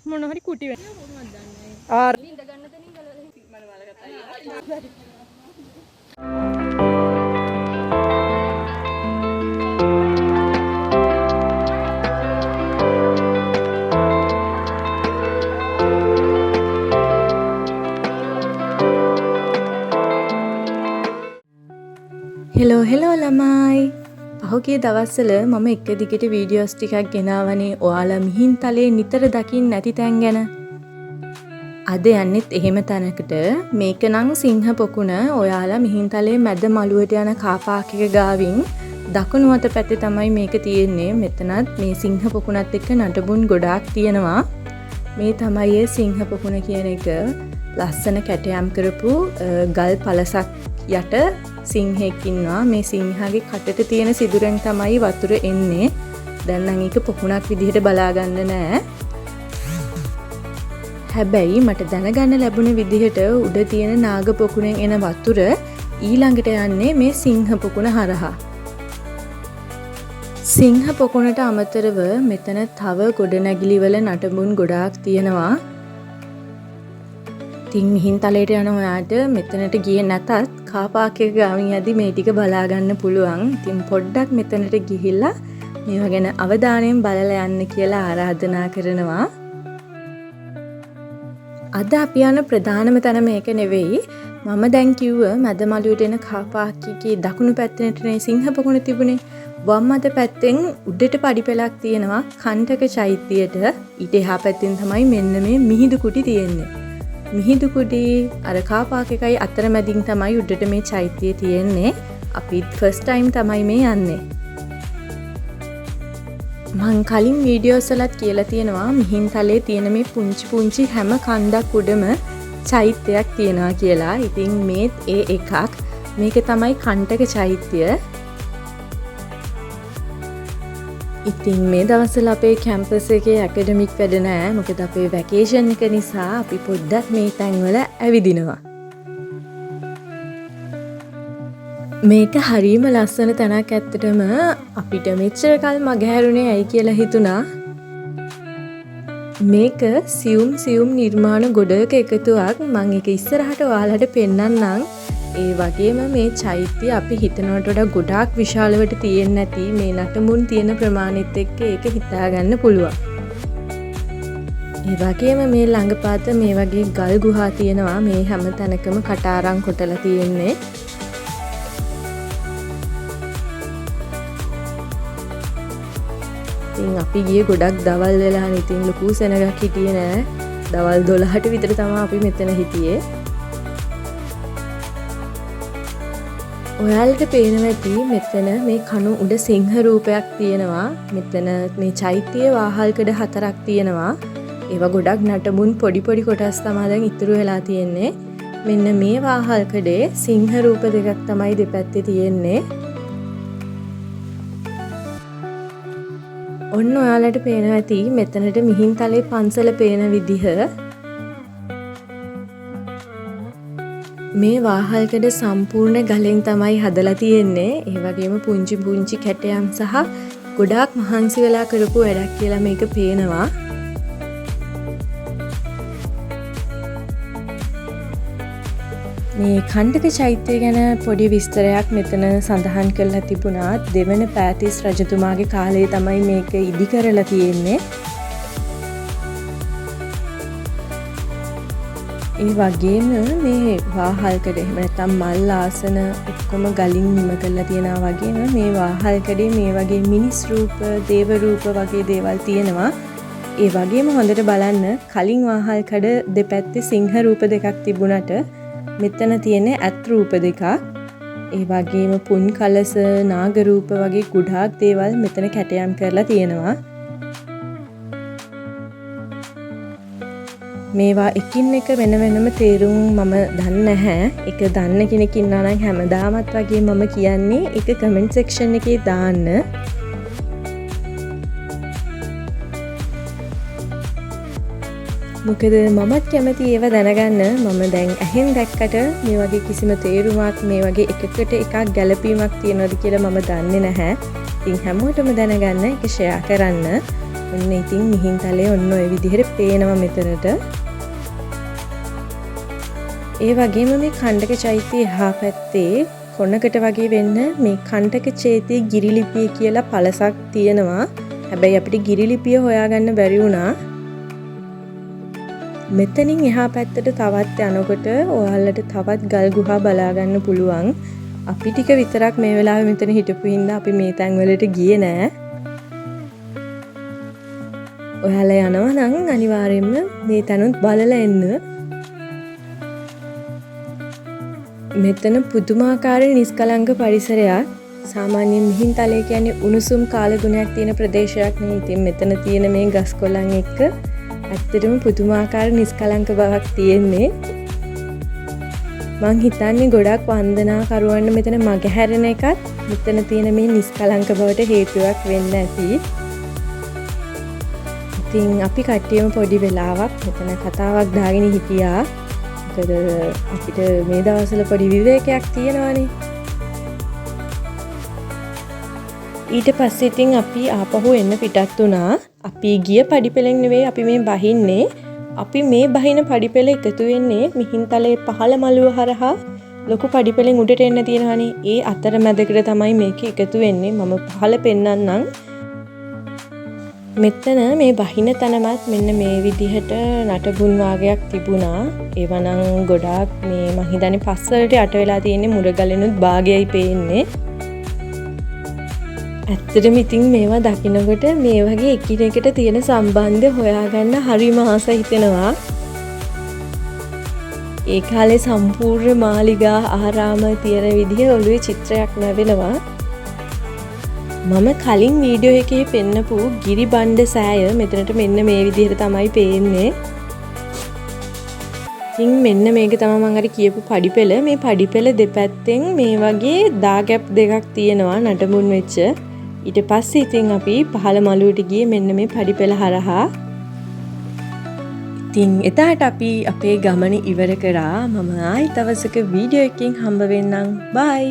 මොන හරි කුටි වෙන. ආර ඉඳ ගන්න තැනින් ගලවලා මල කතා. හෙලෝ ළමයි. පහුගිය දවස්වල මම එක දිගට වීඩියෝස් ටිකක් ගෙනාවනේ ඔයාලා මිහින්තලේ නිතර දකින්න නැති තැන් ගැන. අද යන්නෙත් එහෙම තැනකට. මේක නම් සිංහ පොකුණ. ඔයාලා මිහින්තලේ මැද මළුවට යන කාර් පාක් එක ගාවින් දකුණු අත පැත්තේ තමයි මේක තියෙන්නේ. මෙතනත් මේ සිංහ පොකුණත් එක්ක නටබුන් ගොඩාක් තියෙනවා. මේ තමයි ඒ සිංහ පොකුණ කියන එක. ලස්සන කැටයම් කරපු ගල් පළසක් යට සිංහෙක් ඉන්නවා. මේ සිංහගේ කටට තියෙන සිදුරෙන් තමයි වතුර එන්නේ. දැන් නම් ඒක පොකුණක් විදිහට බලා ගන්න නෑ. හැබැයි මට දැනගන්න ලැබුණ විදිහට උඩ තියෙන නාග පොකුණෙන් එන වතුර ඊළඟට යන්නේ මේ සිංහ පොකුණ හරහා. සිංහ පොකුණට අමතරව මෙතන තව ගොඩනැගිලිවල නටබුන් ගොඩාක් තියෙනවා. ඉතින් මිහින්තලේට යන ඔයාට මෙතනට ගියේ නැතත් කාර් පාක් එක ගාමින් යද්දි මේ ටික බලා ගන්න පුළුවන්. ඉතින් පොඩ්ඩක් මෙතනට ගිහිල්ලා මේවා ගැන අවධානයෙන් බලලා යන්න කියලා ආරාධනා කරනවා. අද අපි යන ප්‍රධානම තැන මේක නෙවෙයි. මම දැන් කිව්ව මැද මළුවට එන කාර් පාක් එකේ දකුණු පැත්තේනේ සිංහ පොකුණ තිබුණේ. වම් අත පැත්තෙන් උඩට පඩි පෙළක් තියෙනවා කණ්ඨක චෛත්‍යයට. ඊට එහා පැත්තෙන් තමයි මෙන්න මේ මිහිඳු කුටි තියෙන්නේ. මිහිඳු කුටි අර කාර් පාක් එකයි අතරමැදින් තමයි උඩට මේ චෛත්‍යය තියෙන්නේ. අපි ෆස්ට් ටයිම් තමයි මේ යන්නේ. මං කලින් වීඩියෝස් වලත් කියලා තියෙනවා මිහින්තලේ තියෙන මේ පුංචි හැම කන්දක් උඩම චෛත්‍යයක් තියෙනවා කියලා. ඉතින් මේත් ඒ එකක්. මේක තමයි කණ්ඨක චෛත්‍යය. ඉතින් මේ දවස්වල අපේ කැම්පස් එකේ ඇකඩමික් වැඩ නෑ. මොකද අපේ වැකේෂන් එක නිසා අපි පොඩ්ඩක් මේ තැන්වල ඇවිදිනවා. මේක හරීම ලස්සන තැනක් ඇත්තටම. අපිට මෙච්චර කල් මගහැරුණේ ඇයි කියලා හිතුණා. මේක සියුම් නිර්මාණ ගොඩක එකතුවක්. මම ඒක ඉස්සරහට ඔයාලට පෙන්නන්නම්. ඒ වගේම මේ චෛත්‍ය අපි හිතනවට වඩා ගොඩාක් විශාලවට තියෙන්නේ නැති මේ නටමුන් තියෙන ප්‍රමාණෙත් එක්ක ඒක හිතා ගන්න පුළුවන්. ඒ වගේම මේ ළඟපාත මේ වගේ ගල් ගුහා තියෙනවා. මේ හැම තැනකම කටාරම් කොටලා තියෙන්නේ. ඉතින් අපි ගියේ ගොඩක් දවල් වෙලා. ඉතින් ලොකු සෙනගක් හිටියේ නෑ. දවල් 12ට විතර තමයි අපි මෙතන හිටියේ. ඔයාලට පේනවා ඇති මෙතන මේ කණු උඩ සිංහ රූපයක් තියෙනවා. මෙතන මේ චෛත්‍යයේ වාහල්කඩ 4ක් තියෙනවා. ඒවා ගොඩක් නටමුන් පොඩි කොටස් තමයි දැන් ඉතුරු වෙලා තියෙන්නේ. මෙන්න මේ වාහල්කඩේ සිංහ රූප දෙකක් තමයි දෙපැත්තේ තියෙන්නේ. ඔන්න ඔයාලට පේනවා ඇති මෙතනට මිහින්තලේ පන්සල පේන විදිහ. මේ වාහල්කඩ සම්පූර්ණ ගලෙන් තමයි හදලා තියෙන්නේ. ඒ වගේම පුංචි කැටයම් සහ ගොඩාක් මහන්සි වෙලා කරපු වැඩක් කියලා මේක පේනවා. මේ කණ්ඨක චෛත්‍යය ගැන පොඩි විස්තරයක් මෙතන සඳහන් කරලා තිබුණා. දෙවන පෑතිස් රජතුමාගේ කාලේ තමයි මේක ඉදි කරලා තියෙන්නේ. ඒ වගේම මේ වාහල්කඩ එහෙම නැත්නම් මල් ආසන ඔක්කොම ගලින් නිම කරලා තියෙනවා. වගේම මේ වාහල්කඩේ මේ වගේ මිනිස් රූප, දේව රූප වගේ දේවල් තියෙනවා. ඒ වගේම හොඳට බලන්න කලින් වාහල්කඩ දෙපැත්තේ සිංහ රූප දෙකක් තිබුණට මෙතන තියෙන්නේ ඇත් රූප දෙකක්. ඒ වගේම පුන් කලස, නාග රූප වගේ ගොඩාක් දේවල් මෙතන කැටයම් කරලා තියෙනවා. මේවා එකින් එක වෙනම තේරුම් මම දන්නේ නැහැ. ඒක දන්න කෙනෙක් ඉන්නා නම් හැමදාමත් වගේ මම කියන්නේ ඒක කමෙන්ට් සෙක්ෂන් එකේ දාන්න. මොකද මමත් කැමති ඒවා දැනගන්න. මම දැන් ඇහෙන් දැක්කට මේ වගේ කිසිම තේරුමක් මේ වගේ එකකට එකක් ගැළපීමක් තියෙනවද කියලා මම දන්නේ නැහැ. ඉතින් හැමෝටම දැනගන්න ඒක ෂෙයා කරන්න. ඔන්න ඉතින් මිහින්තලේ ඔන්න ඔය විදිහට පේනවා මෙතනට. ඒ වගේම මේ කණ්ඩක චෛත්‍යය එහා පැත්තේ කොනකට වගේ වෙන්න මේ කණ්ඩක චෛත්‍යයේ ගිරිලිපිය කියලා පළසක් තියෙනවා. හැබැයි අපිට ගිරිලිපිය හොයාගන්න බැරි වුණා. මෙතනින් එහා පැත්තට තවත් යනකොට ඔයාලට තවත් ගල් ගුහා බලා ගන්න පුළුවන්. අපි ටික විතරක් මේ වෙලාවේ මෙතන හිටපු හින්දා අපි මේ තැන් වලට ගියේ නෑ. ඔයාලා යනවා නම් අනිවාර්යයෙන්ම මේ තැනුත් බලලා එන්න. මෙතන පුදුමාකාර නිස්කලංක පරිසරයක්. සාමාන්‍යයෙන් මිහින්තලේ කියන්නේ උණුසුම් කාලගුණයක් තියෙන ප්‍රදේශයක් නේ. ඉතින් මෙතන තියෙන මේ ගස් කොළන් එක්ක ඇත්තටම පුදුමාකාර නිස්කලංක බවක් තියෙන්නේ. මං හිතන්නේ ගොඩක් වන්දනාකරුවන්ට මෙතන මගහැරෙන එකත් මෙතන තියෙන මේ නිස්කලංක බවට හේතුවක් වෙන්න ඇති. ඉතින් අපි කට්ටියම පොඩි වෙලාවක් මෙතන කතාවක් දාගෙන හිටියා. මොකද අපිට මේ දවස්වල පොඩි විවේකයක් තියෙනවානේ. ඊට පස්සේ ඉතින් අපි ආපහු එන්න පිටත් වුණා. අපි ගිය පඩිපෙළෙන් නෙවෙයි අපි මේ බහින්නේ. අපි මේ බහින පඩිපෙළ එකතු වෙන්නේ මිහින්තලේ පහළ මළුව හරහා ලොකු පඩිපෙළෙන් උඩට එන්න තියෙනවානේ. ඒ අතරමැදකට තමයි මේක එකතු වෙන්නේ. මම පහළ පෙන්නන්නම්. මෙතන මේ බහින තැනමත් මෙන්න මේ විදිහට නටබුන් වාගයක් තිබුණා. ඒවා නම් ගොඩාක් මේ මං හිතන්නේ පස්සලට යට වෙලා තියෙන්නේ මුරගලෙනුත් භාගයයි පේන්නේ. ඇත්තටම ඉතින් මේවා දකිනකොට මේ වගේ එකිනෙකට තියෙන සම්බන්ධය හොයාගන්න හරිම ආස හිතෙනවා. ඒ කාලේ සම්පූර්ණ මාලිගා ආරාම තියෙන විදිහ ඔළුවේ චිත්‍රයක් නැවෙනවා. මම කලින් වීඩියෝ එකේ පෙන්නපු ගිරි බණ්ඩ සෑය මෙතනට මෙන්න මේ විදිහට තමයි පේන්නේ. ඉතින් මෙන්න මේක තමයි මම අර කියපු පඩිපෙළ. මේ පඩිපෙළ දෙපැත්තෙන් මේ වගේ දාගැප් දෙකක් තියෙනවා නටමුන් වෙච්ච. ඊට පස්සේ ඉතින් අපි පහළ මළුවට ගියේ මෙන්න මේ පඩිපෙළ හරහා. ඉතින් එදාට අපි අපේ ගමන ඉවර කරා. මම ආයි දවසක වීඩියෝ එකකින් හම්බ වෙන්නම්. බයි.